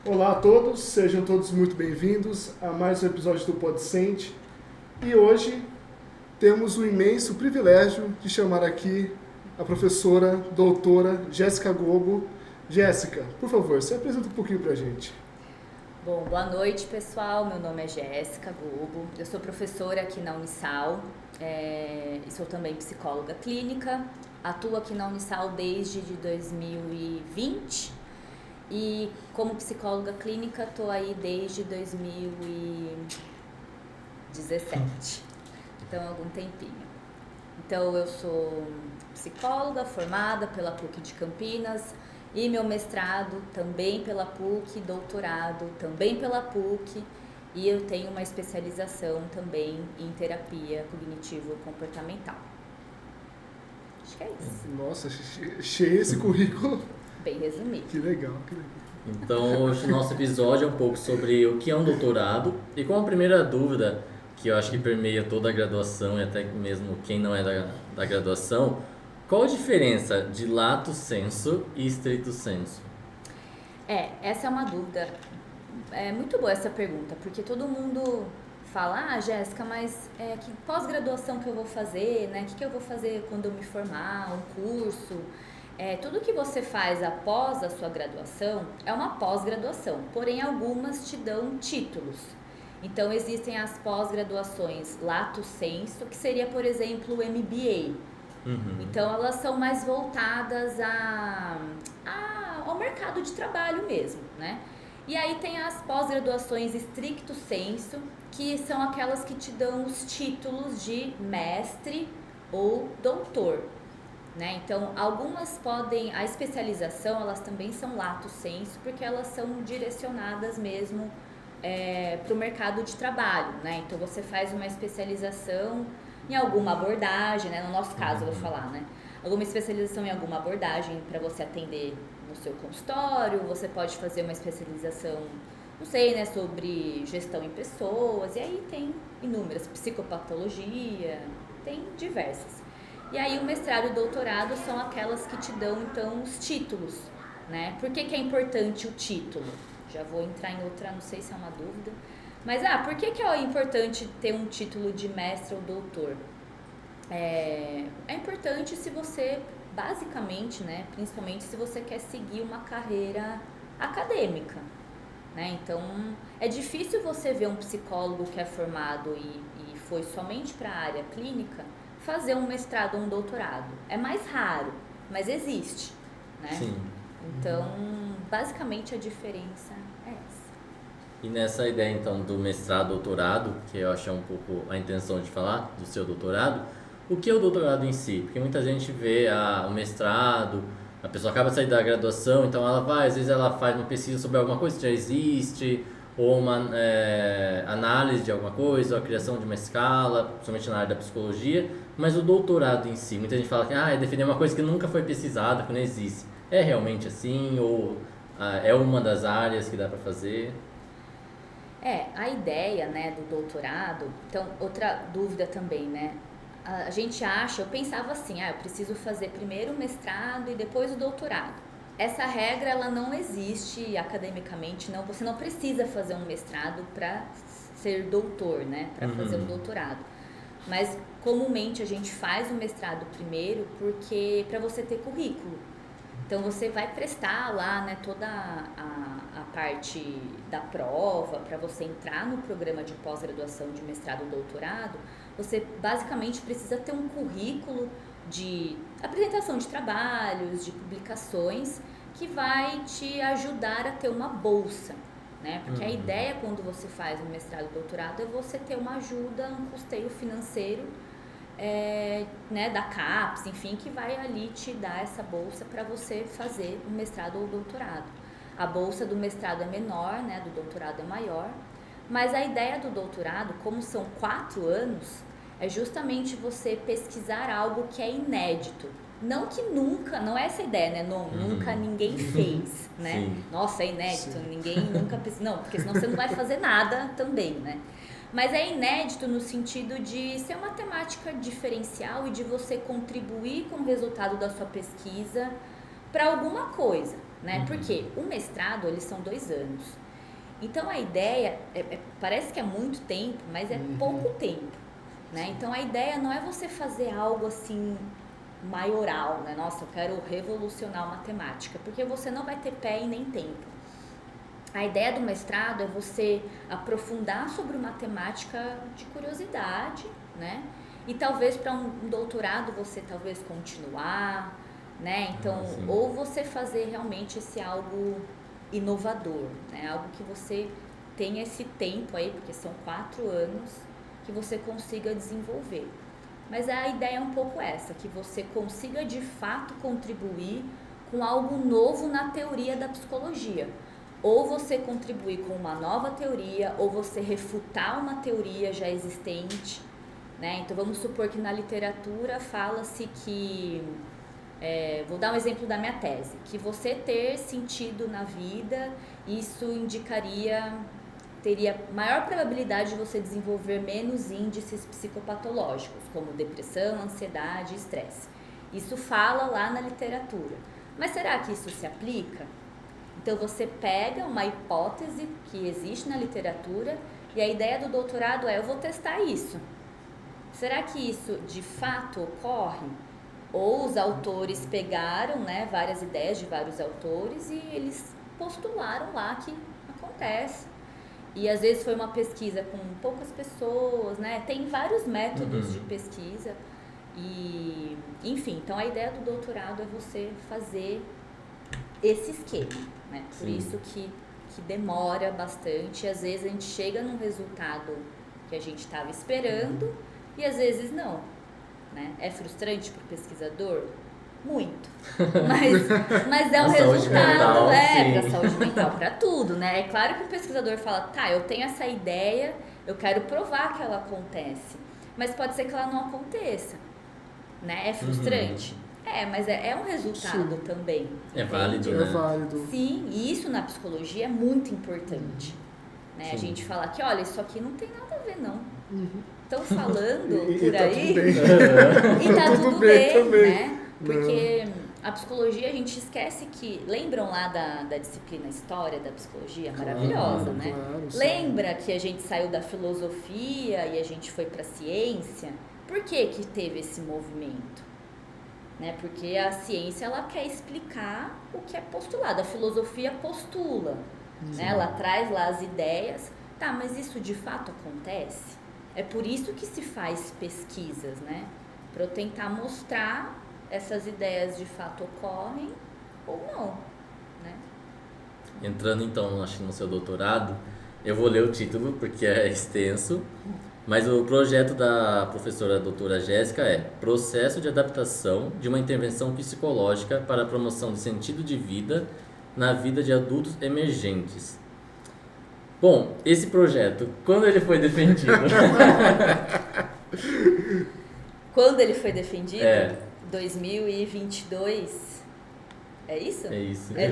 Olá a todos, sejam todos muito bem-vindos a mais um episódio do PodSente. E hoje temos o imenso privilégio de chamar aqui a professora, doutora Jéssica Gobo. Jéssica, por favor, se apresenta um pouquinho pra gente. Bom, boa noite, pessoal. Meu nome é Jéssica Gobo. Eu sou professora aqui na Unisal e sou também psicóloga clínica. Atuo aqui na Unisal desde 2020 e como psicóloga clínica estou aí desde 2017. Então, algum tempinho. Então, eu sou psicóloga formada pela PUC de Campinas e meu mestrado também pela PUC, doutorado também pela PUC, e eu tenho uma especialização também em terapia cognitivo-comportamental. Acho que é isso. Nossa, cheio esse currículo. Bem resumido. Que legal, que legal. Então, hoje o nosso episódio é um pouco sobre o que é um doutorado. E com a primeira dúvida, que eu acho que permeia toda a graduação e até mesmo quem não é da graduação, qual a diferença de lato sensu e stricto sensu? Essa é uma dúvida. É muito boa essa pergunta, porque todo mundo fala, Jéssica, mas que pós-graduação que eu vou fazer, né? O que eu vou fazer quando eu me formar, um curso? Tudo que você faz após a sua graduação é uma pós-graduação, porém algumas te dão títulos. Então existem as pós-graduações lato sensu, que seria, por exemplo, o MBA. Então elas são mais voltadas ao mercado de trabalho mesmo, né? E aí tem as pós-graduações stricto sensu, que são aquelas que te dão os títulos de mestre ou doutor, né? Então algumas podem, a especialização elas também são lato sensu, porque elas são direcionadas mesmo para o mercado de trabalho, né? Então você faz uma especialização em alguma abordagem, né? No nosso caso eu vou falar, né? Alguma especialização em alguma abordagem para você atender no seu consultório, você pode fazer uma especialização, não sei, né? Sobre gestão em pessoas, e aí tem inúmeras, psicopatologia, tem diversas. E aí o mestrado e o doutorado são aquelas que te dão, então, os títulos, né? Por que é importante o título? Já vou entrar em outra, não sei se é uma dúvida. Mas, por que é importante ter um título de mestre ou doutor? É importante se você, basicamente, né, principalmente se você quer seguir uma carreira acadêmica, né? Então, é difícil você ver um psicólogo que é formado e foi somente para a área clínica fazer um mestrado ou um doutorado. É mais raro, mas existe, né? Sim. Então, basicamente a diferença é essa. E nessa ideia, então, do mestrado, doutorado, que eu acho um pouco a intenção de falar do seu doutorado, o que é o doutorado em si? Porque muita gente vê o mestrado, a pessoa acaba de sair da graduação, então ela vai, às vezes ela faz uma pesquisa sobre alguma coisa que já existe, ou uma análise de alguma coisa, ou a criação de uma escala, principalmente na área da psicologia, mas o doutorado em si, muita gente fala que é defender uma coisa que nunca foi pesquisada, que não existe. É realmente assim, ou é uma das áreas que dá para fazer? A ideia, né, do doutorado, então, outra dúvida também, né, a gente acha, eu pensava assim, eu preciso fazer primeiro o mestrado e depois o doutorado. Essa regra, ela não existe academicamente, não, você não precisa fazer um mestrado para ser doutor, né, para fazer um doutorado. Mas, comumente, a gente faz o mestrado primeiro porque para você ter currículo. Então, você vai prestar lá, né, toda a parte da prova para você entrar no programa de pós-graduação de mestrado ou doutorado. Você basicamente precisa ter um currículo de apresentação de trabalhos, de publicações, que vai te ajudar a ter uma bolsa, né? Porque a ideia quando você faz um mestrado ou doutorado é você ter uma ajuda, um custeio financeiro, né, da CAPES, enfim, que vai ali te dar essa bolsa para você fazer um mestrado ou doutorado. A bolsa do mestrado é menor, né, do doutorado é maior, mas a ideia do doutorado, como são 4 anos, é justamente você pesquisar algo que é inédito. Não que nunca, não é essa a ideia, né? Nunca ninguém fez, né? Sim. Nossa, é inédito, Sim. ninguém nunca pesquisou. Não, porque senão você não vai fazer nada também, né? Mas é inédito no sentido de ser uma temática diferencial e de você contribuir com o resultado da sua pesquisa para alguma coisa, né? Porque o mestrado, eles são 2 anos. Então, a ideia, parece que é muito tempo, mas é pouco tempo, né? Então, a ideia não é você fazer algo assim maioral, né? Nossa, eu quero revolucionar a matemática, porque você não vai ter pé e nem tempo. A ideia do mestrado é você aprofundar sobre matemática de curiosidade, né? E talvez para um doutorado você talvez continuar, né? Então, ou você fazer realmente esse algo inovador, né? Algo que você tenha esse tempo aí, porque são 4 anos, que você consiga desenvolver. Mas a ideia é um pouco essa, que você consiga de fato contribuir com algo novo na teoria da psicologia. Ou você contribuir com uma nova teoria, ou você refutar uma teoria já existente, né? Então vamos supor que na literatura fala-se que, vou dar um exemplo da minha tese, que você ter sentido na vida, isso teria maior probabilidade de você desenvolver menos índices psicopatológicos, como depressão, ansiedade e estresse. Isso fala lá na literatura. Mas será que isso se aplica? Então você pega uma hipótese que existe na literatura e a ideia do doutorado é: eu vou testar isso. Será que isso de fato ocorre? Ou os autores pegaram, né, várias ideias de vários autores e eles postularam lá que acontece. E às vezes foi uma pesquisa com poucas pessoas, né? Tem vários métodos de pesquisa. E, enfim, então a ideia do doutorado é você fazer esse esquema, né? Por isso que demora bastante. Às vezes a gente chega num resultado que a gente estava esperando e às vezes não, né? É frustrante para o pesquisador? Muito. Mas é um resultado, para saúde mental, para tudo, né? É claro que o pesquisador fala: tá, eu tenho essa ideia, eu quero provar que ela acontece, mas pode ser que ela não aconteça, né? É frustrante? Mas é um resultado também. É válido, né? É válido. Sim, e isso na psicologia é muito importante, né? A gente fala que, olha, isso aqui não tem nada a ver, não. Estão falando por aí e tá tudo bem, também, né? Porque a psicologia, a gente esquece que... Lembram lá da disciplina História da Psicologia? Maravilhosa, né? Claro, Lembra que a gente saiu da filosofia e a gente foi para a ciência? Por que teve esse movimento? Né? Porque a ciência, ela quer explicar o que é postulado. A filosofia postula, né? Ela traz lá as ideias. Tá, mas isso de fato acontece? É por isso que se faz pesquisas, né? Para eu tentar mostrar essas ideias de fato ocorrem ou não, né? Entrando então, acho que no seu doutorado, eu vou ler o título porque é extenso, mas o projeto da professora doutora Jéssica é Processo de Adaptação de uma Intervenção Psicológica para a Promoção do Sentido de Vida na Vida de Adultos Emergentes. Bom, esse projeto, quando ele foi defendido? Quando ele foi defendido? 2022. É isso? É isso. Eu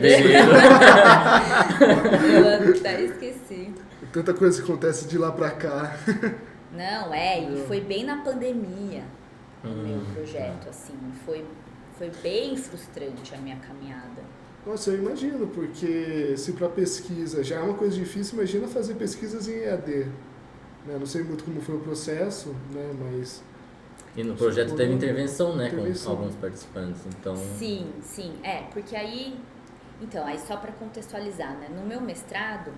até esqueci. Tanta coisa que acontece de lá pra cá. Não, e foi bem na pandemia o meu projeto, assim. Foi bem frustrante a minha caminhada. Nossa, eu imagino, porque se para pesquisa já é uma coisa difícil, imagina fazer pesquisas em EAD. Né? Não sei muito como foi o processo, né? Mas... E no projeto teve intervenção, né, com alguns participantes, então... Sim, porque aí... Então, aí só para contextualizar, né? No meu mestrado,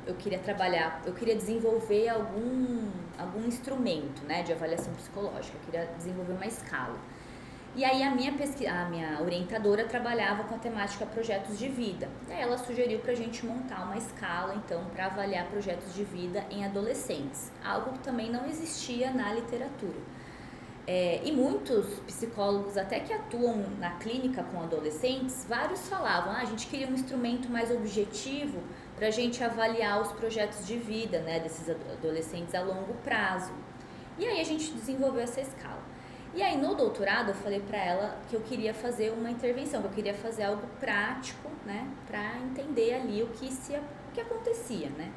eu queria desenvolver algum instrumento, né, de avaliação psicológica, eu queria desenvolver uma escala. E aí a minha orientadora trabalhava com a temática projetos de vida. E aí ela sugeriu pra gente montar uma escala, então, para avaliar projetos de vida em adolescentes. Algo que também não existia na literatura. E muitos psicólogos, até que atuam na clínica com adolescentes, vários falavam: a gente queria um instrumento mais objetivo pra gente avaliar os projetos de vida, né, desses adolescentes a longo prazo. E aí a gente desenvolveu essa escala. E aí, no doutorado, eu falei para ela que eu queria fazer uma intervenção, que eu queria fazer algo prático, né, para entender ali o que acontecia, né.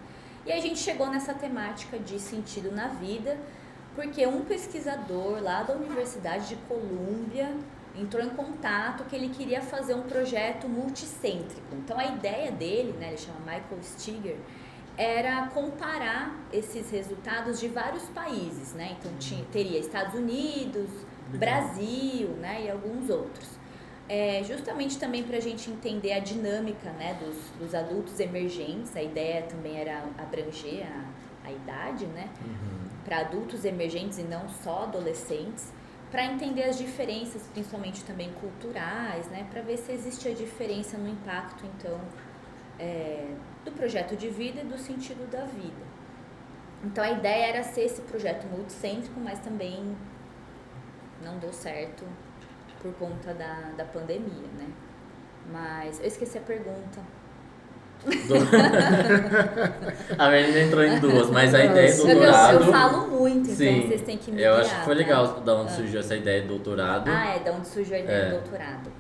E aí a gente chegou nessa temática de sentido na vida, porque um pesquisador lá da Universidade de Colômbia, entrou em contato que ele queria fazer um projeto multicêntrico. Então a ideia dele, né, ele chama Michael Steger, era comparar esses resultados de vários países, né? Então teria Estados Unidos, Brasil, né, e alguns outros. Justamente também para a gente entender a dinâmica, né, dos adultos emergentes. A ideia também era abranger a idade, né, para adultos emergentes e não só adolescentes, para entender as diferenças, principalmente também culturais, né, para ver se existe a diferença no impacto, então, do projeto de vida e do sentido da vida. Então a ideia era ser esse projeto multicêntrico, mas também não deu certo por conta da pandemia, né? Mas eu esqueci a pergunta. A Melina entrou em duas, mas a ideia do doutorado... Eu falo muito, então sim, vocês têm que me eu guiar, acho que foi tá? legal da onde surgiu essa ideia de doutorado. Da onde surgiu a ideia do doutorado.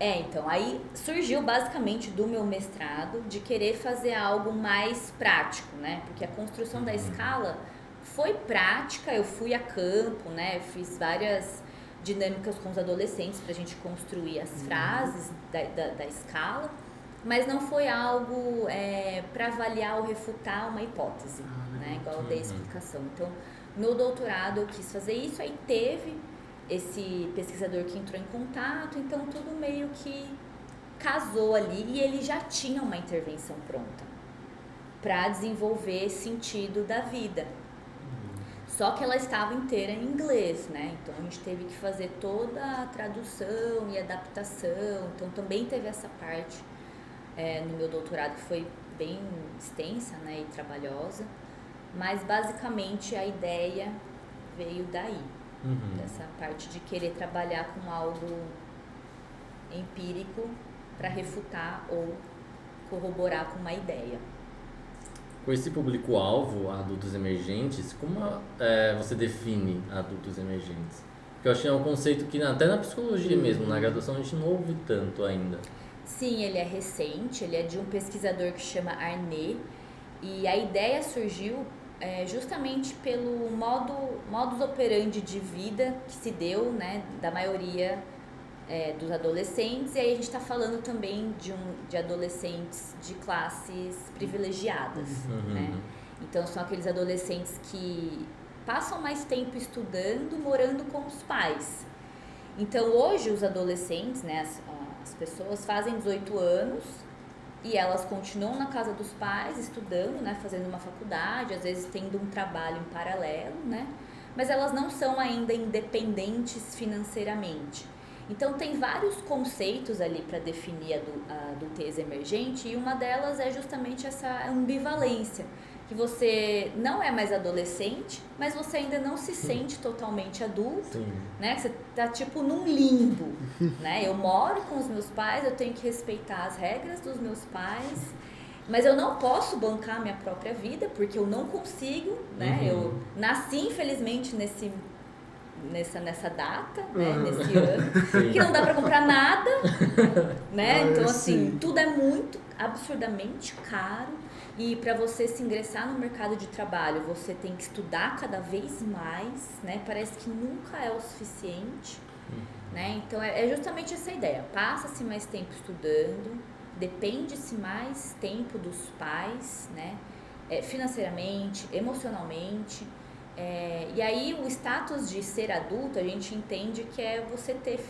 Então, aí surgiu basicamente do meu mestrado de querer fazer algo mais prático, né? Porque a construção da escala foi prática, eu fui a campo, né? Eu fiz várias dinâmicas com os adolescentes para a gente construir as frases da escala, mas não foi algo para avaliar ou refutar uma hipótese, né? Igual eu dei a explicação. Então, no doutorado eu quis fazer isso, aí teve esse pesquisador que entrou em contato, então tudo meio que casou ali e ele já tinha uma intervenção pronta para desenvolver sentido da vida. Só que ela estava inteira em inglês, né? Então a gente teve que fazer toda a tradução e adaptação, então também teve essa parte no meu doutorado que foi bem extensa, né, e trabalhosa, mas basicamente a ideia veio daí. Dessa parte de querer trabalhar com algo empírico para refutar ou corroborar com uma ideia. Com esse público-alvo, adultos emergentes, como você define adultos emergentes? Porque eu achei um conceito que até na psicologia mesmo, na graduação, a gente não ouve tanto ainda. Sim, ele é recente, ele é de um pesquisador que chama Arnett, e a ideia surgiu justamente pelo modus operandi de vida que se deu, né, da maioria dos adolescentes, e aí a gente está falando também de adolescentes de classes privilegiadas, né? Então são aqueles adolescentes que passam mais tempo estudando, morando com os pais. Então hoje os adolescentes, né, as pessoas fazem 18 anos e elas continuam na casa dos pais, estudando, né, fazendo uma faculdade, às vezes tendo um trabalho em paralelo, né, mas elas não são ainda independentes financeiramente. Então tem vários conceitos ali para definir a adultez emergente, e uma delas é justamente essa ambivalência, que você não é mais adolescente, mas você ainda não se sente totalmente adulto, né? Você tá tipo num limbo, né? Eu moro com os meus pais, eu tenho que respeitar as regras dos meus pais, mas eu não posso bancar minha própria vida, porque eu não consigo, né? Eu nasci, infelizmente, nessa data, né? Nesse ano, que não dá para comprar nada, né? Então, assim, tudo é muito absurdamente caro. E para você se ingressar no mercado de trabalho, você tem que estudar cada vez mais, né? Parece que nunca é o suficiente, né? Então é justamente essa ideia. Passa-se mais tempo estudando, depende-se mais tempo dos pais, né? Financeiramente, emocionalmente. E aí o status de ser adulto, a gente entende que é você ter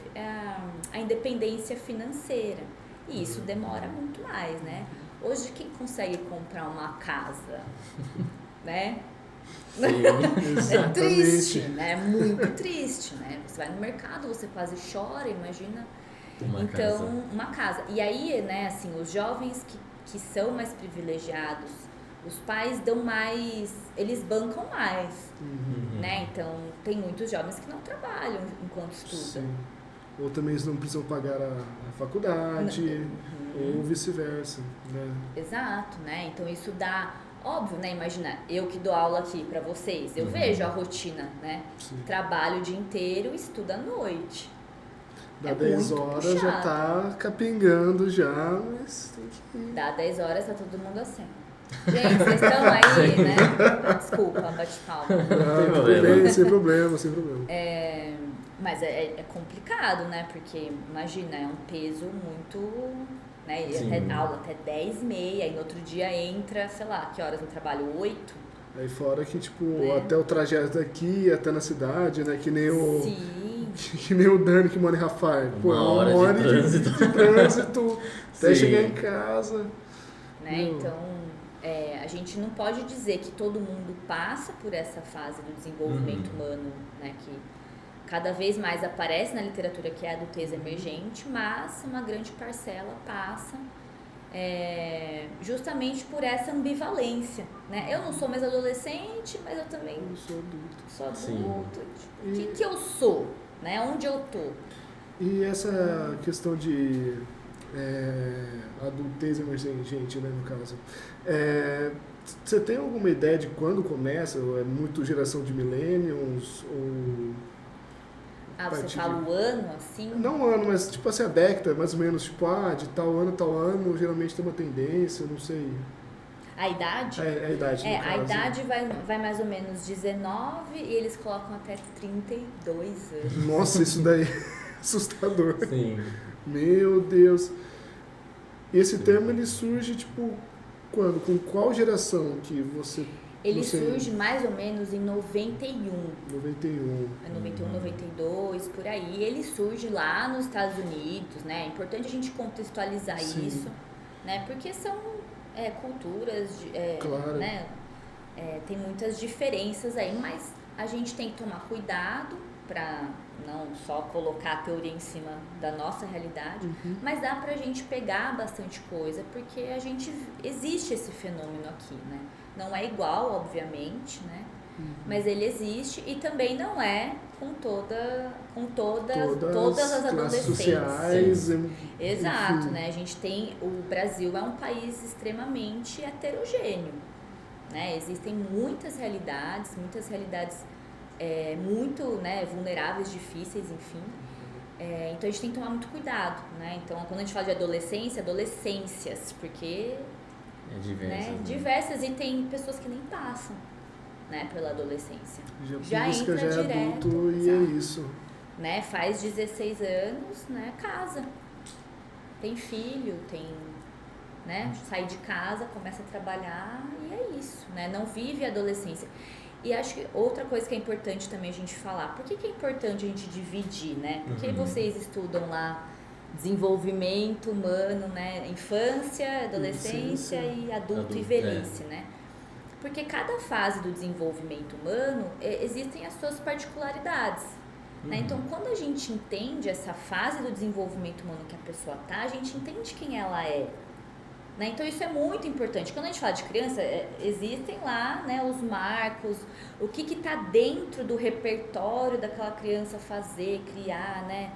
a independência financeira. E isso demora muito mais, né? Hoje, quem consegue comprar uma casa, né? Sim, é triste, né? Muito triste, né? Você vai no mercado, você quase chora, imagina. Uma casa. E aí, né, assim, os jovens que são mais privilegiados, os pais dão mais, eles bancam mais, né? Então, tem muitos jovens que não trabalham enquanto estudam. Sim. Ou também eles não precisam pagar a faculdade, ou vice-versa, né? Exato, né? Então isso dá, óbvio, né? Imagina, eu que dou aula aqui pra vocês, eu vejo a rotina, né? Sim. Trabalho o dia inteiro, estudo à noite. Dá 10 horas puxado. Já tá capengando já, mas tem que ir. Dá 10 horas, tá todo mundo assim. Gente, vocês estão aí, né? Desculpa, bate palma. Ah, tudo problema. bem, sem problema, sem problema. Mas é complicado, né? Porque, imagina, é um peso muito... Né? E Sim. até aula até 10h30, e no outro dia entra, sei lá, que horas no trabalho? 8? Aí fora que, tipo, Né? até o trajeto daqui, até na cidade, né? Que nem o... Sim. Que nem o Dani que mora em Rafael. Pô, Uma hora de trânsito. de trânsito até Sim. chegar em casa. Né? Meu. Então, a gente não pode dizer que todo mundo passa por essa fase do desenvolvimento humano, né? Que cada vez mais aparece na literatura, que é a adultez emergente, mas uma grande parcela passa justamente por essa ambivalência, né? Eu não sou mais adolescente, mas eu também Eu sou adulto. sou adulto. Sim. O que eu sou? Né? Onde eu tô? E essa questão de adultez emergente, né, no caso. Você tem alguma ideia de quando começa? Ou é muito geração de millennials? Ou... Ah, você partir fala o ano, assim? Não ano, mas tipo assim, a década, mais ou menos, tipo, de tal ano, geralmente tem uma tendência, não sei. A idade? A idade, no A caso. idade vai mais ou menos 19 e eles colocam até 32 anos. Nossa, isso daí é assustador. Sim. Meu Deus. E esse termo, ele surge, tipo, quando? Com qual geração que você... Ele você... surge mais ou menos em 91. 91. 91, 92, por aí. Ele surge lá nos Estados Unidos, né? É importante a gente contextualizar Sim. isso, né? Porque são culturas, Claro. né? Tem muitas diferenças aí, mas a gente tem que tomar cuidado para não só colocar a teoria em cima da nossa realidade, mas dá pra gente pegar bastante coisa, porque existe esse fenômeno aqui, né? Não é igual, obviamente, né? Mas ele existe e também não é com todas as classes adolescências. sociais. Exato, enfim. né? O Brasil é um país extremamente heterogêneo, né? Existem muitas realidades muito, né, vulneráveis, difíceis, enfim. Então a gente tem que tomar muito cuidado, né? Então quando a gente fala de adolescências, porque É diverso. né, diversas, e tem pessoas que nem passam, né, pela adolescência. Já entra já é direto, adulto e é exato. isso. Né, faz 16 anos, né, casa, tem filho, né, sai de casa, começa a trabalhar e é isso, né, não vive a adolescência. E acho que outra coisa que é importante também a gente falar, por que é importante a gente dividir, né? Porque vocês estudam lá desenvolvimento humano, né, infância, adolescência e adulto e velhice, né? Porque cada fase do desenvolvimento humano existem as suas particularidades. Né? Então, quando a gente entende essa fase do desenvolvimento humano que a pessoa tá, a gente entende quem ela é. Né? Então, isso é muito importante. Quando a gente fala de criança, existem lá, né, os marcos, o que está dentro do repertório daquela criança fazer, criar, né?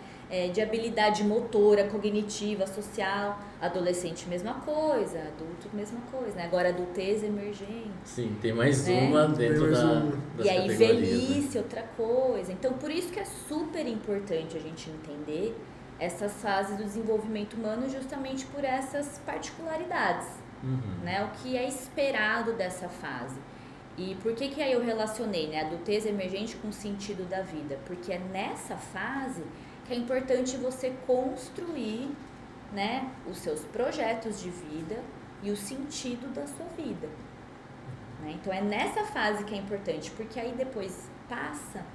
De habilidade motora, cognitiva, social. Adolescente, mesma coisa. Adulto, mesma coisa. Né? Agora, adultez emergente. Sim, tem mais né? uma dentro das E aí, categorias, velhice, né? outra coisa. Então, por isso que é super importante a gente entender essas fases do desenvolvimento humano, justamente por essas particularidades, né? O que é esperado dessa fase. E por que aí eu relacionei, né, adultez emergente com o sentido da vida? Porque é nessa fase que é importante você construir, né, os seus projetos de vida e o sentido da sua vida. Né? Então é nessa fase que é importante, porque aí depois passa,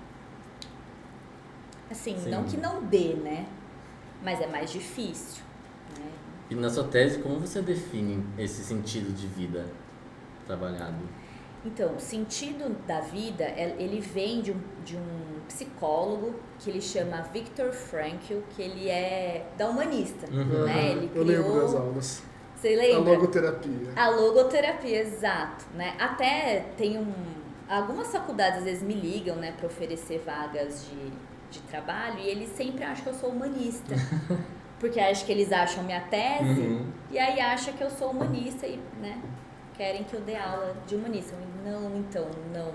assim, Sim. não que não dê, né? Mas é mais difícil, né? E na sua tese, como você define esse sentido de vida trabalhado? Então, o sentido da vida, ele vem de um psicólogo que ele chama Viktor Frankl, que ele é da humanista, né? Ele Eu lembro das aulas. Você lembra? A logoterapia. A logoterapia, exato, né? Até tem algumas faculdades às vezes me ligam, né, para oferecer vagas de trabalho, e eles sempre acham que eu sou humanista. Porque acho que eles acham minha tese, e aí acham que eu sou humanista e, né, querem que eu dê aula de humanista. Não, então, não.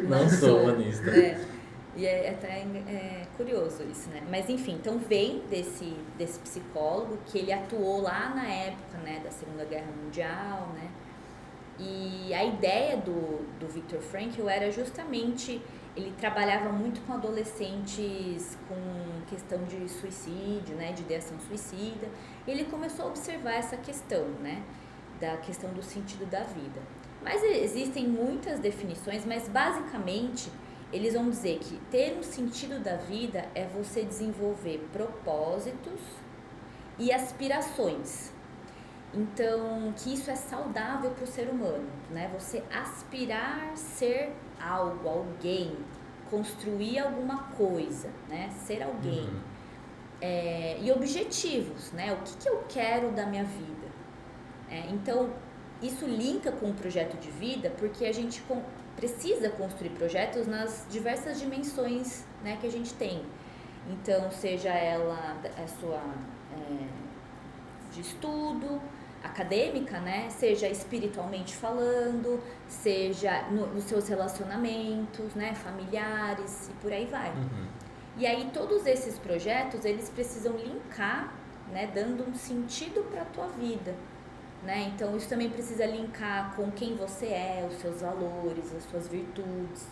Não sou humanista. E é até curioso isso, né? Mas enfim, então vem desse psicólogo que ele atuou lá na época, né, da Segunda Guerra Mundial, né? E a ideia do Viktor Frankl era justamente, ele trabalhava muito com adolescentes com questão de suicídio, né, de ideação suicida, e ele começou a observar essa questão, né, da questão do sentido da vida. Mas existem muitas definições, mas basicamente eles vão dizer que ter um sentido da vida é você desenvolver propósitos e aspirações. Então, que isso é saudável para o ser humano, né? Você aspirar ser algo, alguém, construir alguma coisa, né? Ser alguém. E objetivos, né? O que eu quero da minha vida? Então, isso linka com o projeto de vida, porque a gente precisa construir projetos nas diversas dimensões, né, que a gente tem. Então, seja ela a sua de estudo, acadêmica, né? Seja espiritualmente falando, seja nos seus relacionamentos, né? Familiares e por aí vai. E aí todos esses projetos, eles precisam linkar, né? Dando um sentido para a tua vida, né? Então isso também precisa linkar com quem você é, os seus valores, as suas virtudes,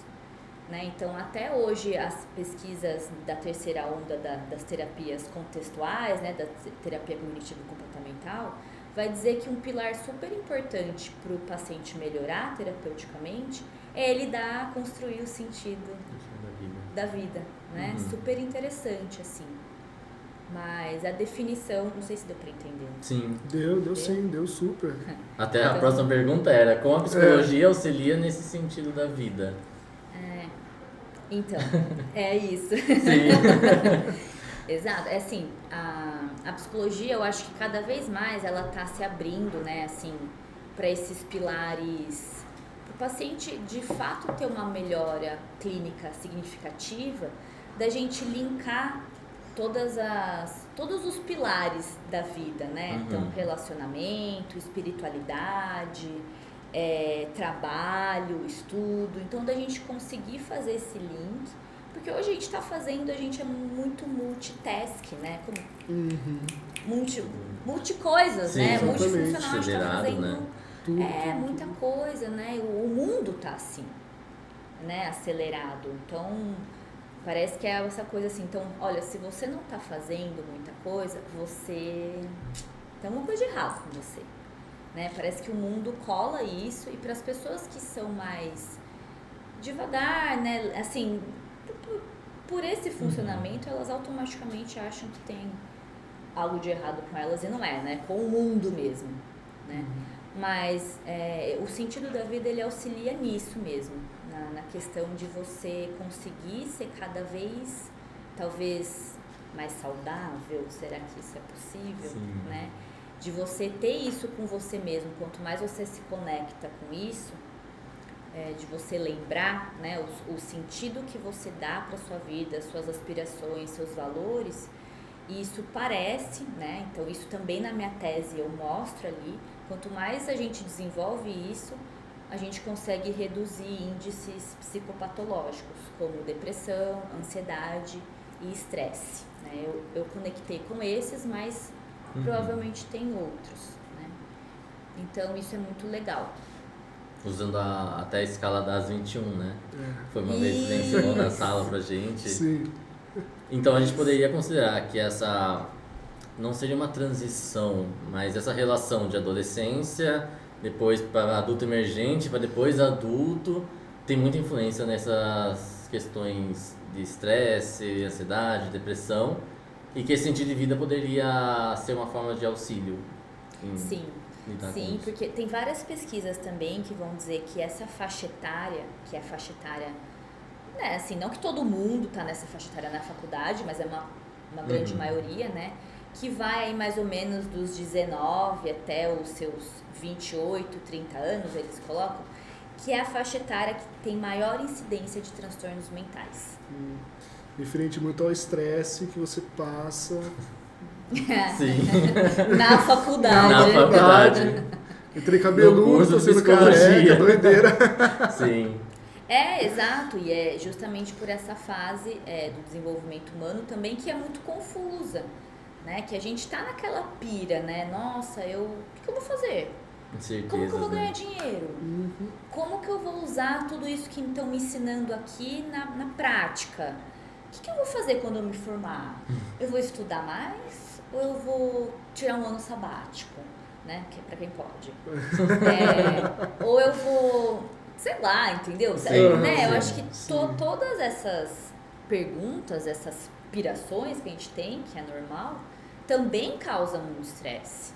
né? Então até hoje as pesquisas da terceira onda das terapias contextuais, né? Da terapia cognitivo-comportamental, vai dizer que um pilar super importante para o paciente melhorar terapeuticamente é ele construir o sentido da vida, né? Super interessante, assim. Mas a definição, não sei se deu para entender. Sim. Deu sim, deu super. Até a próxima pergunta era, como a psicologia auxilia nesse sentido da vida? Então, é isso. Sim. Exato, é assim, a psicologia, eu acho que cada vez mais ela está se abrindo, né, assim, para esses pilares, para o paciente de fato ter uma melhora clínica significativa, da gente linkar todos os pilares da vida, né, então relacionamento, espiritualidade, trabalho, estudo, então da gente conseguir fazer esse link. Porque hoje a gente é muito multitask, né? Multi-coisas, né? Multifuncional, a gente tá fazendo muita coisa, né? O mundo tá assim, né? Acelerado. Então, parece que é essa coisa assim. Então, olha, se você não tá fazendo muita coisa, tem alguma coisa de errado com você, né? Parece que o mundo cola isso, e para as pessoas que são mais devagar, né? Assim, por esse funcionamento, elas automaticamente acham que tem algo de errado com elas, e não é, né? Com o mundo mesmo, né? Mas o sentido da vida, ele auxilia nisso mesmo, na questão de você conseguir ser cada vez, talvez, mais saudável. Será que isso é possível? Sim. Né? De você ter isso com você mesmo. Quanto mais você se conecta com isso, de você lembrar, né, o sentido que você dá para sua vida, suas aspirações, seus valores, e isso parece, né, então isso também na minha tese eu mostro ali, quanto mais a gente desenvolve isso, a gente consegue reduzir índices psicopatológicos, como depressão, ansiedade e estresse, né? Eu conectei com esses, mas provavelmente tem outros, né? Então isso é muito legal. Usando até a escala das 21, né? Foi uma vez que você ensinou na sala pra gente. Sim. Então a gente poderia considerar que essa não seria uma transição, mas essa relação de adolescência, depois para adulto emergente, para depois adulto, tem muita influência nessas questões de estresse, ansiedade, depressão, e que esse sentido de vida poderia ser uma forma de auxílio. Sim, porque tem várias pesquisas também que vão dizer que essa faixa etária, que é a faixa etária, né, assim, não que todo mundo tá nessa faixa etária na faculdade, mas é uma grande maioria, né, que vai aí mais ou menos dos 19 até os seus 28, 30 anos, eles colocam, que é a faixa etária que tem maior incidência de transtornos mentais. Referente muito ao estresse que você passa... Sim. Na faculdade. Entrei cabeludo, tô sendo careca, doideira. Sim. Exato. E é justamente por essa fase do desenvolvimento humano também que é muito confusa, né? Que a gente tá naquela pira, né? Nossa, o que eu vou fazer? Certeza, Como que eu vou né? ganhar dinheiro? Como que eu vou usar tudo isso que estão me ensinando aqui na prática? O que eu vou fazer quando eu me formar? Eu vou estudar mais ou eu vou tirar um ano sabático, né? Que é pra quem pode. Ou eu vou, sei lá, entendeu? Sim, Né? Eu sim, acho que todas essas perguntas, essas pirações que a gente tem, que é normal, também causam muito estresse.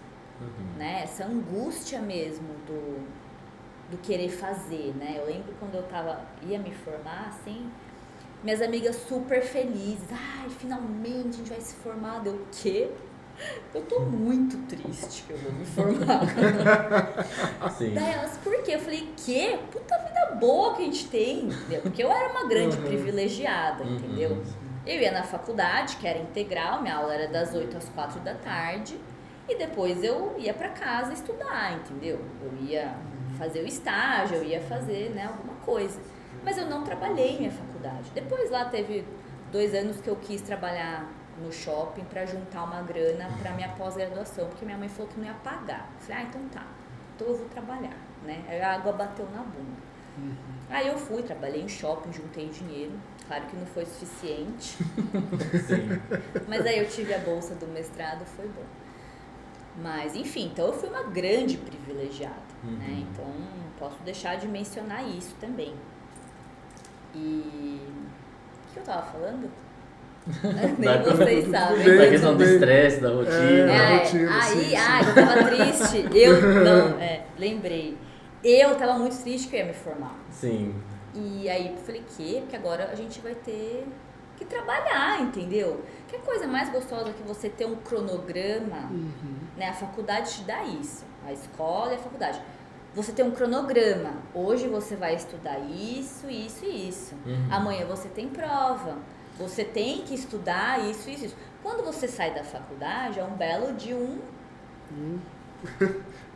Né? Essa angústia mesmo do querer fazer, né? Eu lembro quando eu ia me formar, assim, minhas amigas super felizes. Ai, finalmente a gente vai se formar. Deu o quê? Eu tô muito triste que eu vou me formar. Sim. Daí elas, por quê? Eu falei, quê? Puta vida boa que a gente tem, entendeu? Porque eu era uma grande privilegiada, entendeu? Eu ia na faculdade, que era integral, minha aula era das 8 às 4 da tarde. E depois eu ia pra casa estudar, entendeu? Eu ia fazer o estágio, eu ia fazer, né, alguma coisa. Mas eu não trabalhei minha faculdade. Depois lá teve 2 anos que eu quis trabalhar no shopping pra juntar uma grana pra minha pós-graduação, porque minha mãe falou que não ia pagar. Eu falei, então tá, então eu vou trabalhar, né? Aí a água bateu na bunda. Aí eu fui, trabalhei em shopping, juntei dinheiro. Claro que não foi suficiente. Sim. Mas aí eu tive a bolsa do mestrado, foi bom. Mas, enfim, então eu fui uma grande privilegiada, né? Então, não posso deixar de mencionar isso também. E... O que eu tava falando? Nem vocês sabem. Da questão do estresse, da rotina. Da rotina, Aí, sim. eu tava triste. Lembrei. Eu tava muito triste que eu ia me formar. Sim. E aí eu falei, porque agora a gente vai ter que trabalhar, entendeu? Que coisa mais gostosa que você ter um cronograma, né? A faculdade te dá isso, a escola e a faculdade. Você tem um cronograma, hoje você vai estudar isso, isso e isso. Amanhã você tem prova, você tem que estudar isso, isso, isso. Quando você sai da faculdade, é um belo de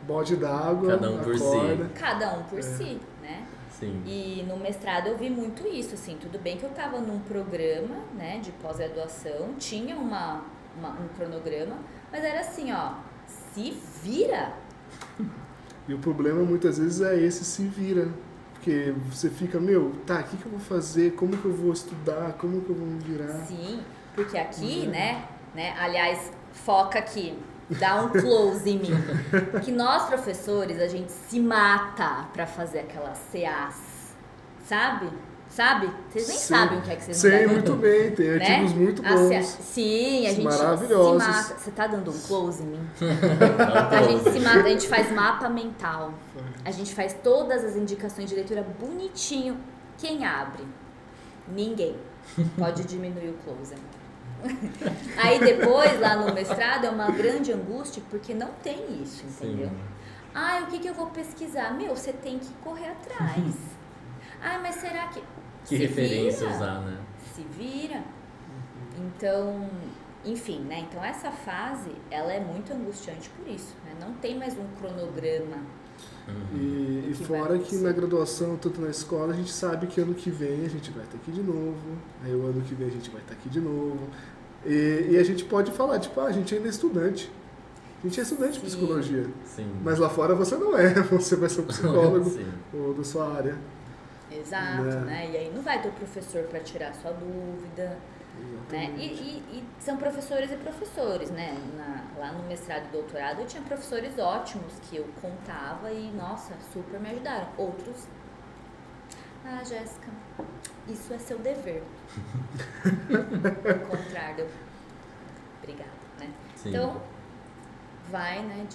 Balde d'água, Cada um por acorda. cada um por si, né? Sim. E no mestrado eu vi muito isso, assim, tudo bem que eu estava num programa, né, de pós-graduação, tinha um cronograma, mas era assim, ó, se vira. E o problema muitas vezes é esse se vira. Porque você fica, o que eu vou fazer? Como que eu vou estudar? Como que eu vou me virar? Sim, porque aqui, né, aliás, foca aqui, dá um close em mim, que nós professores, a gente se mata pra fazer aquelas CAs, sabe? Vocês nem sabem o que é que vocês não Sei devem. muito bem, tem artigos muito bons. Sim, a gente maravilhosos. se mata. Você tá dando um close em mim? A gente se mata, a gente faz mapa mental. A gente faz todas as indicações de leitura bonitinho. Quem abre? Ninguém. Pode diminuir o close. Aí depois, lá no mestrado, é uma grande angústia, porque não tem isso, entendeu? Sim. O que eu vou pesquisar? Você tem que correr atrás. Mas será que... Que referência usar, né? Se vira. Então, enfim, né? Então essa fase, ela é muito angustiante por isso, né? Não tem mais um cronograma. E fora que na graduação, tanto na escola, a gente sabe que ano que vem a gente vai estar aqui de novo, aí o ano que vem a gente vai estar aqui de novo. E a gente pode falar, a gente ainda é estudante. A gente é estudante de psicologia. Sim. Mas lá fora você não é, você vai ser um psicólogo ou da sua área. Exato, né? E aí não vai ter o professor para tirar sua dúvida, né? E são professores e professores, né? Lá no mestrado e doutorado eu tinha professores ótimos que eu contava e, nossa, super me ajudaram. Outros, Jéssica, isso é seu dever. Ao contrário, obrigada, né? Sim. Então, vai, né,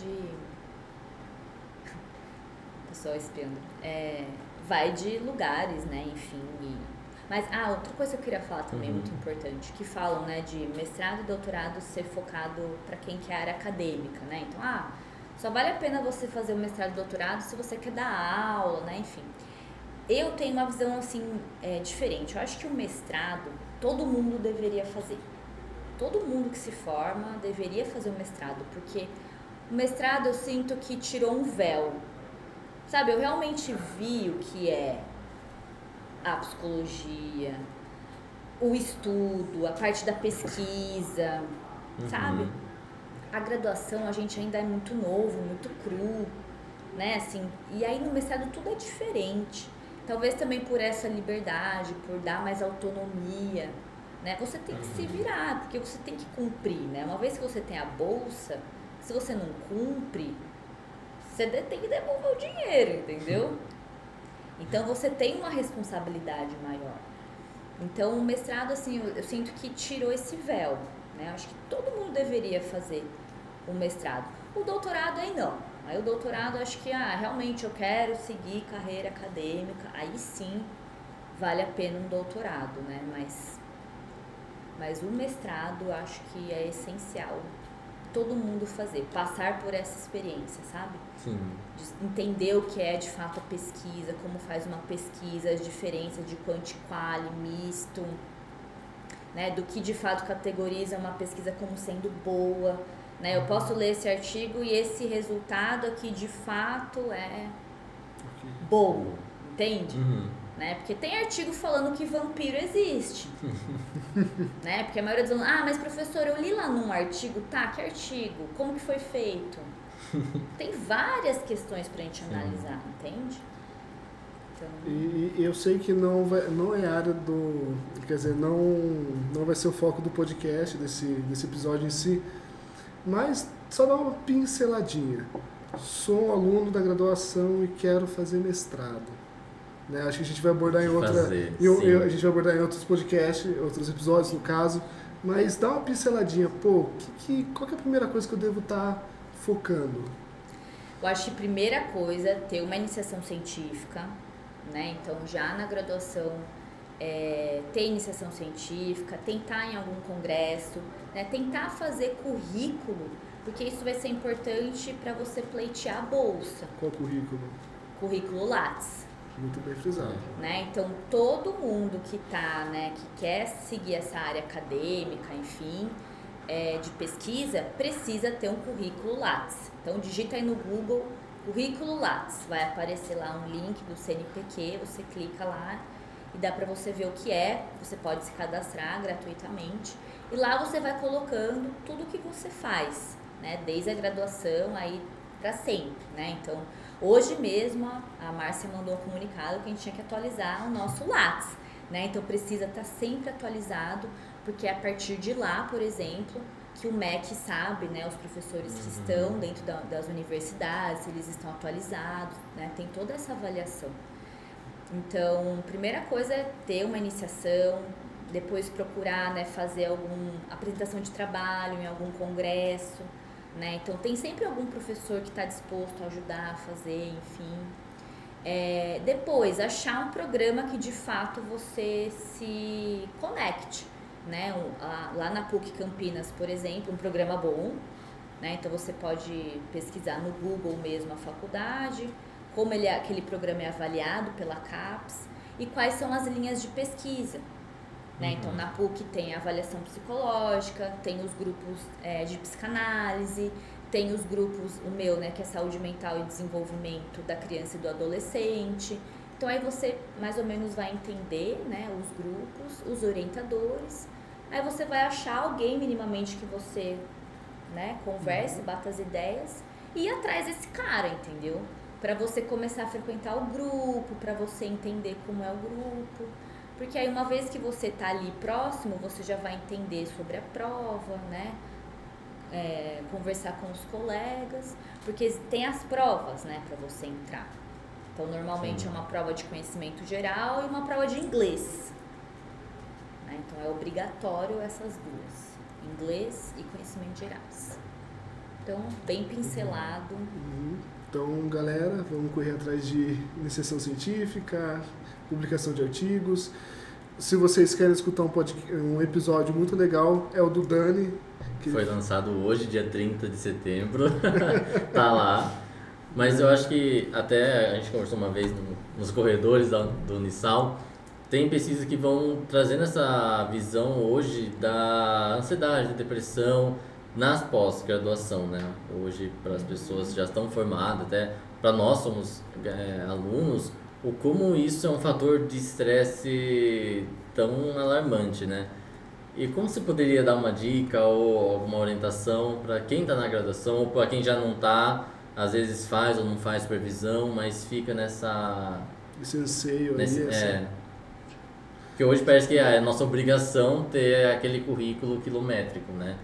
pessoal espiando, vai de lugares, né, enfim. Mas, outra coisa que eu queria falar também, muito importante, que falam, né, de mestrado e doutorado ser focado para quem quer área acadêmica, né? Então, só vale a pena você fazer o mestrado e doutorado se você quer dar aula, né, enfim. Eu tenho uma visão, assim, diferente. Eu acho que o mestrado, todo mundo deveria fazer. Todo mundo que se forma deveria fazer o mestrado, porque o mestrado eu sinto que tirou um véu. Sabe, eu realmente vi o que é a psicologia, o estudo, a parte da pesquisa, sabe? A graduação a gente ainda é muito novo, muito cru, né, assim, e aí no mestrado tudo é diferente. Talvez também por essa liberdade, por dar mais autonomia, né, você tem que se virar, porque você tem que cumprir, né, uma vez que você tem a bolsa, se você não cumpre, você tem que devolver o dinheiro, entendeu? Então você tem uma responsabilidade maior. Então o mestrado, assim, eu sinto que tirou esse véu, né? Eu acho que todo mundo deveria fazer o mestrado. O doutorado aí não. Aí o doutorado, acho que, realmente eu quero seguir carreira acadêmica, aí sim vale a pena um doutorado, né? Mas o mestrado, eu acho que é essencial todo mundo fazer, passar por essa experiência, sabe? Sim. De entender o que é de fato a pesquisa, como faz uma pesquisa, as diferenças de quanti-quali, misto, né? Do que de fato categoriza uma pesquisa como sendo boa, né? Eu posso ler esse artigo e esse resultado aqui de fato é bom, entende? Né? Porque tem artigo falando que vampiro existe, né? Porque a maioria dizendo, mas professor, eu li lá num artigo, que artigo? Como que foi feito? Tem várias questões pra gente analisar, entende? Então... E eu sei que não é área do... Quer dizer, não vai ser o foco do podcast, desse episódio em si, mas só dar uma pinceladinha. Sou um aluno da graduação e quero fazer mestrado. Né? Acho que a gente vai abordar a gente vai abordar em outros podcasts, outros episódios no caso, mas dá uma pinceladinha, qual que é a primeira coisa que eu devo estar focando? Eu acho que a primeira coisa é ter uma iniciação científica, né? Então já na graduação ter iniciação científica, tentar em algum congresso, né? Tentar fazer currículo, porque isso vai ser importante para você pleitear a bolsa. Qual currículo? Currículo Lattes. Muito bem frisado. Né? Então, todo mundo que que quer seguir essa área acadêmica, enfim, de pesquisa, precisa ter um currículo Lattes. Então, digita aí no Google, currículo Lattes. Vai aparecer lá um link do CNPq, você clica lá e dá para você ver o que é. Você pode se cadastrar gratuitamente. E lá você vai colocando tudo o que você faz, né? Desde a graduação aí para sempre, né? Então, hoje mesmo a Márcia mandou um comunicado que a gente tinha que atualizar o nosso Lattes, né? Então precisa estar sempre atualizado, porque é a partir de lá, por exemplo, que o MEC sabe, né, os professores que estão dentro das universidades, se eles estão atualizados, né? Tem toda essa avaliação. Então, primeira coisa é ter uma iniciação, depois procurar, né, fazer alguma apresentação de trabalho em algum congresso, né? Então tem sempre algum professor que está disposto a ajudar a fazer, enfim. Depois, achar um programa que de fato você se conecte, né? Lá na PUC Campinas, por exemplo, um programa bom, né? Então você pode pesquisar no Google mesmo a faculdade, como aquele programa é avaliado pela CAPES e quais são as linhas de pesquisa. Né? Então, na PUC tem a avaliação psicológica, tem os grupos de psicanálise, tem os grupos, o meu, né, que é saúde mental e desenvolvimento da criança e do adolescente. Então, aí você mais ou menos vai entender, né, os grupos, os orientadores. Aí você vai achar alguém minimamente que você, né, converse, bata as ideias e ir atrás desse cara, entendeu? Para você começar a frequentar o grupo, para você entender como é o grupo. Porque aí uma vez que você tá ali próximo, você já vai entender sobre a prova, né? Conversar com os colegas, porque tem as provas, né, para você entrar. Então normalmente é uma prova de conhecimento geral e uma prova de inglês. Né? Então é obrigatório essas duas, inglês e conhecimentos gerais. Então, bem pincelado. Então, galera, vamos correr atrás de iniciação científica, publicação de artigos. Se vocês querem escutar um episódio muito legal, é o do Dani. Que foi lançado hoje, dia 30 de setembro. Tá lá. Mas eu acho que até a gente conversou uma vez nos corredores do Unisal, tem pesquisas que vão trazendo essa visão hoje da ansiedade, da depressão nas pós-graduação, né? Hoje, para as pessoas que já estão formadas, até para nós somos alunos, o como isso é um fator de estresse tão alarmante, né? E como você poderia dar uma dica ou alguma orientação para quem está na graduação ou para quem já não está, às vezes faz ou não faz supervisão, mas fica nessa... Esse anseio aí, Porque hoje parece que é nossa obrigação ter aquele currículo quilométrico, né?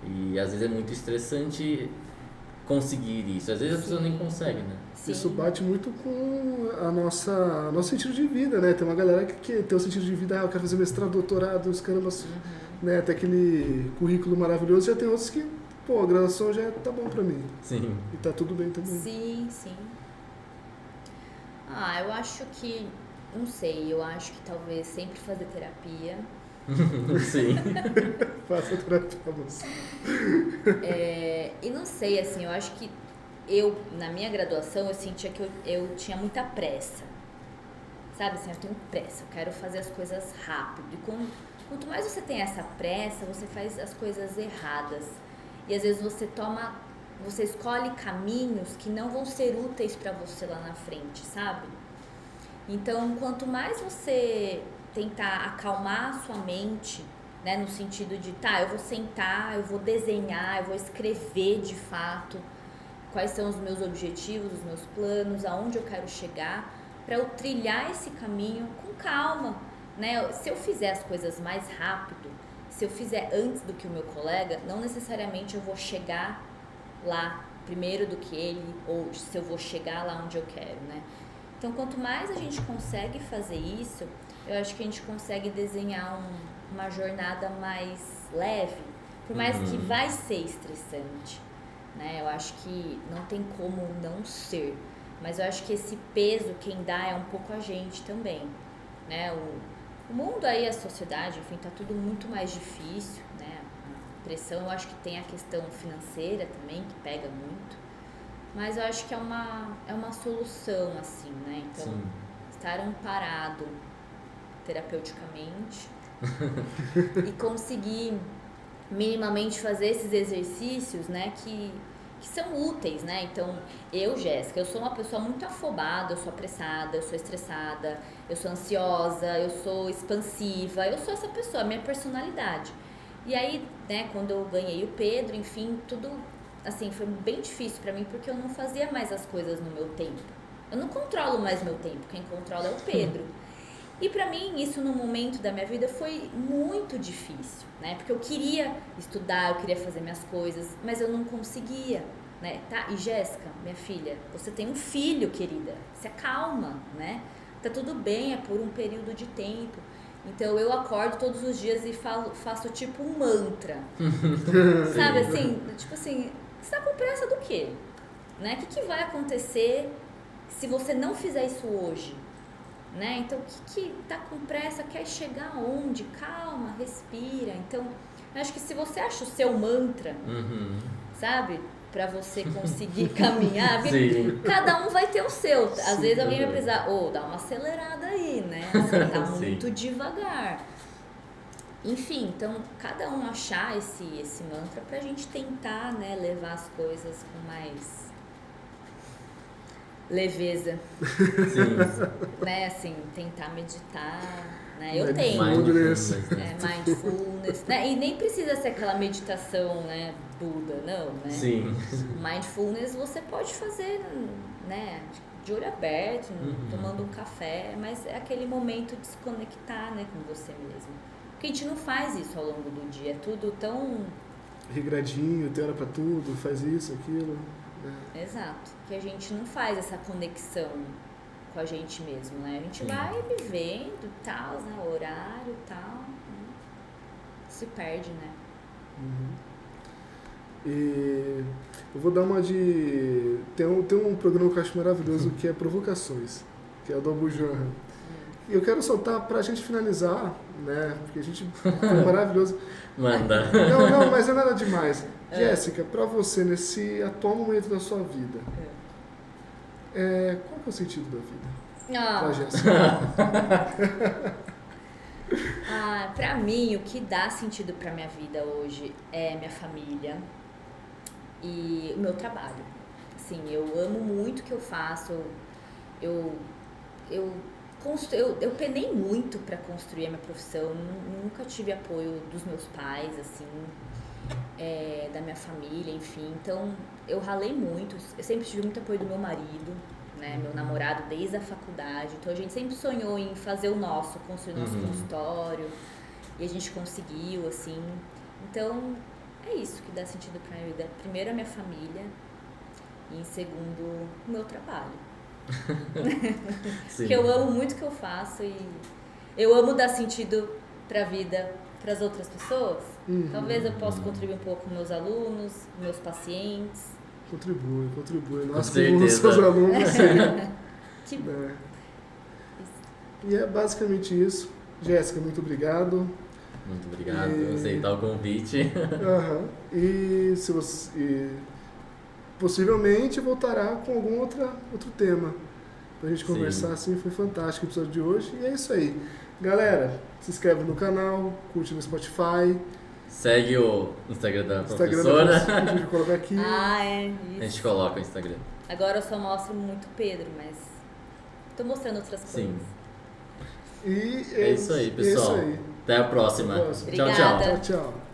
E às vezes é muito estressante conseguir isso. Às vezes a pessoa nem consegue, né? Sim. Isso bate muito com nosso sentido de vida, né? Tem uma galera que tem o sentido de vida, eu quero fazer mestrado, doutorado, os carambas, né? Tem aquele currículo maravilhoso, já tem outros que, a graduação já tá bom pra mim. Sim. E tá tudo bem também. Sim. Eu acho que, não sei, eu acho que talvez sempre fazer terapia. Sim. Faça terapia pra você. E não sei, assim, eu acho que na minha graduação, eu sentia que eu tinha muita pressa. Sabe, assim, eu tenho pressa, eu quero fazer as coisas rápido. E quanto mais você tem essa pressa, você faz as coisas erradas. E às vezes você escolhe caminhos que não vão ser úteis para você lá na frente, sabe? Então, quanto mais você tentar acalmar a sua mente, né, no sentido de, eu vou sentar, eu vou desenhar, eu vou escrever de fato quais são os meus objetivos, os meus planos, aonde eu quero chegar, para eu trilhar esse caminho com calma, né? Se eu fizer as coisas mais rápido, se eu fizer antes do que o meu colega, não necessariamente eu vou chegar lá primeiro do que ele, ou se eu vou chegar lá onde eu quero, né? Então, quanto mais a gente consegue fazer isso, eu acho que a gente consegue desenhar uma jornada mais leve, por mais que vai ser estressante, né? Eu acho que não tem como não ser, mas eu acho que esse peso quem dá é um pouco a gente também, né? O mundo aí, a sociedade, enfim, tá tudo muito mais difícil, né? A pressão, eu acho que tem a questão financeira também, que pega muito, mas eu acho que é uma solução, assim, né? Então, Sim. estar amparado terapeuticamente e conseguir minimamente fazer esses exercícios, né, que são úteis, né? Então, Jéssica, eu sou uma pessoa muito afobada, eu sou apressada, eu sou estressada, eu sou ansiosa, eu sou expansiva, eu sou essa pessoa, a minha personalidade. E aí, né, quando eu ganhei o Pedro, enfim, tudo, assim, foi bem difícil pra mim, porque eu não fazia mais as coisas no meu tempo. Eu não controlo mais meu tempo, quem controla é o Pedro. E pra mim, isso no momento da minha vida foi muito difícil, né? Porque eu queria estudar, eu queria fazer minhas coisas, mas eu não conseguia, né? Tá? E Jéssica, minha filha, você tem um filho, querida, se acalma, né? Tá tudo bem, é por um período de tempo. Então eu acordo todos os dias e faço tipo um mantra, sabe assim? Tipo assim, você tá com pressa do quê? Né? O que vai acontecer se você não fizer isso hoje? Né? Então, o que tá com pressa, quer chegar aonde? Calma, respira. Então, eu acho que se você acha o seu mantra, sabe? Pra você conseguir caminhar, cada um vai ter o seu. Às vezes alguém vai precisar, dar uma acelerada aí, né? Assim, tá muito devagar. Enfim, então, cada um achar esse mantra pra gente tentar, né, levar as coisas com mais leveza. Sim. Né, assim, tentar meditar, né? Eu tenho. Mindfulness, né? E nem precisa ser aquela meditação, né, Buda, não, né? Sim. Mindfulness você pode fazer, né, de olho aberto, tomando um café, mas é aquele momento de se conectar, né, com você mesmo. Porque a gente não faz isso ao longo do dia, é tudo tão regradinho, tem hora pra tudo, faz isso, aquilo. Exato, que a gente não faz essa conexão com a gente mesmo, né? A gente vai vivendo, tal, né? Horário, tal, né? Se perde, né? E eu vou dar uma de... Tem um programa que eu acho maravilhoso que é Provocações, que é do Abu Janra. E eu quero soltar pra gente finalizar, né? Porque a gente foi maravilhoso. Manda. Não, mas é nada demais. Jéssica, pra você, nesse atual momento da sua vida, qual que é o sentido da vida? Pra Jéssica. Pra mim, o que dá sentido pra minha vida hoje é minha família e o meu trabalho. Assim, eu amo muito o que eu faço, eu penei muito para construir a minha profissão, nunca tive apoio dos meus pais, assim, da minha família, enfim. Então, eu ralei muito. Eu sempre tive muito apoio do meu marido, né? Meu namorado desde a faculdade. Então, a gente sempre sonhou em fazer o nosso, construir nosso consultório. E a gente conseguiu, assim. Então, é isso que dá sentido pra minha vida. Primeiro, a minha família. E em segundo, o meu trabalho. Porque eu amo muito o que eu faço e eu amo dar sentido pra vida para as outras pessoas. Talvez eu possa contribuir um pouco com meus alunos, meus pacientes. Contribui. Nós Com como certeza. seus alunos, sim. Que E é basicamente isso. Jéssica, muito obrigado. Muito obrigado por aceitar o convite. E se você possivelmente voltará com algum outro tema pra gente conversar. Assim, foi fantástico o episódio de hoje. E é isso aí. Galera, se inscreve no canal, curte no Spotify. Segue o Instagram da professora. A gente vai colocar aqui. isso. A gente coloca o Instagram. Agora eu só mostro muito Pedro, mas tô mostrando outras coisas. Sim. E É isso aí, pessoal. É isso aí. Até a próxima. Até a próxima. Tchau, Obrigada. tchau. Tchau.